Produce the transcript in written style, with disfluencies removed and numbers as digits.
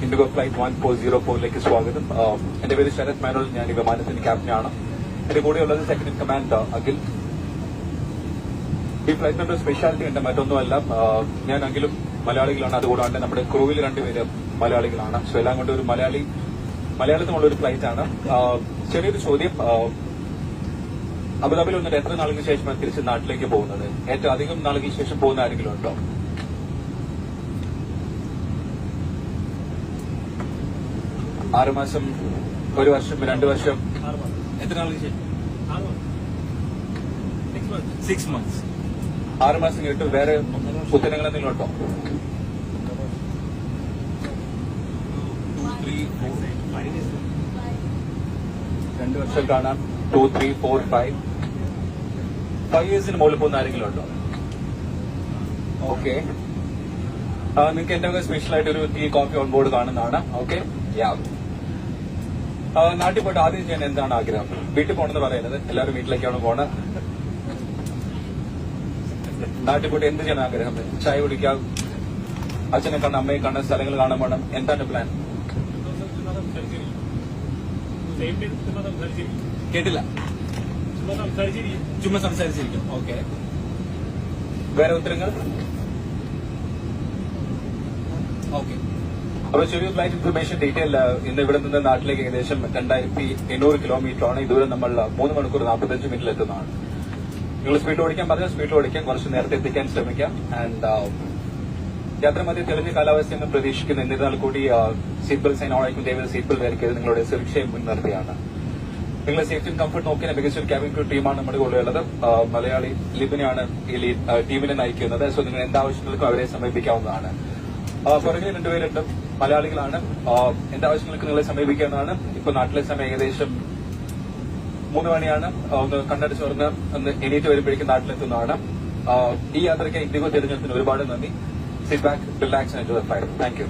IndiGo flight 1404 സ്വാഗതം. എന്റെ പേര് ശരത് മേനോൻ. ഞാൻ ഈ വിമാനത്തിന്റെ ക്യാപ്റ്റനാണ്. എന്റെ കൂടെയുള്ളത് സെക്കൻഡ് ഇൻ കമാൻഡ് അഖിൽ. ഈ ഫ്ലൈറ്റിന്റെ സ്പെഷ്യാലിറ്റി ഉണ്ട്, മറ്റൊന്നുമല്ല, ഞാൻ അഖിലും മലയാളികളാണ്. അതുകൂടാണ്ട് നമ്മുടെ ക്രൂവിൽ രണ്ടുപേര് മലയാളികളാണ്. സോ എല്ലാം കൊണ്ട് ഒരു മലയാളത്തിനുള്ള ഒരു ഫ്ലൈറ്റ് ആണ്. ചെറിയൊരു ചോദ്യം, അബുദാബിയിൽ വന്നിട്ട് എത്ര നാളുകൾക്ക് ശേഷമാണ് തിരിച്ച് നാട്ടിലേക്ക് പോകുന്നത്? ഏറ്റവും അധികം നാളുകൾക്ക് ശേഷം പോകുന്ന ആരെങ്കിലും ഉണ്ടോ? 6 മാസം, 1 വർഷം, 2 വർഷം, എത്ര നാളുകൾക്ക് ശേഷം? 6 months. 6 മാസം കേട്ട് വേറെ ഉത്തരങ്ങൾ എന്തെങ്കിലും ഉണ്ടോ? 2, 3, 4, 2 വർഷം കാണാം. 2, 3, 4, 5 ഇയേഴ്സിന് മുകളിൽ പോകുന്ന ആരെങ്കിലും ഉണ്ടോ? ഓക്കെ. നിങ്ങൾക്ക് എന്റെ വക സ്പെഷ്യൽ ആയിട്ട് ഒരു ടീ കോഫി ഓൺ ബോർഡ് കാണുന്നതാണ്. ഓക്കെ. നാട്ടിൽ പോയിട്ട് ആദ്യം ചെയ്യാൻ എന്താണ് ആഗ്രഹം? വീട്ടിൽ പോകണമെന്ന് പറയുന്നത് എല്ലാവരും വീട്ടിലേക്കാണ് പോണത്. നാട്ടിൽ പോയിട്ട് എന്ത് ചെയ്യാൻ ആഗ്രഹം? ചായ കുടിക്കാം, അച്ഛനെ കാണാൻ, അമ്മയെ കാണാൻ, സ്ഥലങ്ങൾ കാണാൻ വേണം. എന്താണ് പ്ലാൻ? കേട്ടില്ല. ചുമ്മാ സംസാരിച്ചിരിക്കും. ഓക്കെ. വേറെ ഉത്തരങ്ങൾ? ഓക്കെ. അപ്പൊ ചെറിയ ഫ്ലൈറ്റ് ഇൻഫർമേഷൻ ഡീറ്റെയിൽ. ഇന്ന് ഇവിടെ നിന്ന് നാട്ടിലേക്ക് ഏകദേശം 2800 കിലോമീറ്ററാണ്. ഇതുവരെ നമ്മൾ 3 മണിക്കൂർ 45 മിനിറ്റിൽ എത്തുന്നതാണ്. നിങ്ങൾ സ്പീഡ് ഓടിക്കാൻ പറഞ്ഞാൽ സ്പീഡിൽ ഓടിക്കാൻ, കുറച്ച് നേരത്തെ എത്തിക്കാൻ ശ്രമിക്കാം. ആൻഡ് യാത്ര മധ്യ തെളിഞ്ഞ കാലാവസ്ഥയൊന്നും പ്രതീക്ഷിക്കുന്നു. എന്നിരുന്നാൽ കൂടി സീറ്റ് ബെൽറ്റ് സൈൻ ഓണായിരിക്കും. ദയവായി സീറ്റ് ബെൽറ്റ് ധരിക്കരുത്. നിങ്ങളുടെ സുരക്ഷയെ മുൻനിർത്തിയാണ്. നിങ്ങളെ സേഫ്റ്റി ആൻഡ് കംഫർട്ട് നോക്കിയ മികച്ചൊരു ക്യാബിൻ ക്രൂ ടീമാണ് നമ്മുടെ കൂടെ ഉള്ളത്. മലയാളി ലിബിനെയാണ് ഈ ടീമിനെ നയിക്കുന്നത്. സോ നിങ്ങൾ എന്താവശ്യങ്ങൾക്കും അവരെ സമീപിക്കാവുന്നതാണ്. പുറകിൽ 2 പേരുണ്ട്, മലയാളികളാണ്. എന്താവശ്യങ്ങൾക്ക് നിങ്ങളെ സമീപിക്കാവുന്നതാണ്. ഇപ്പൊ നാട്ടിലെ സമയം ഏകദേശം 3 മണിയാണ്. ഒന്ന് കണ്ണടച്ച് തുറന്ന് ഒന്ന് എണീറ്റ് വരുമ്പോഴേക്കും നാട്ടിലെത്തുന്നതാണ്. ഈ യാത്രയ്ക്ക് ഇൻഡിഗോ തിരഞ്ഞെടുത്തിന് ഒരുപാട് നന്ദി. Sit back, relax and enjoy the flight. Thank you.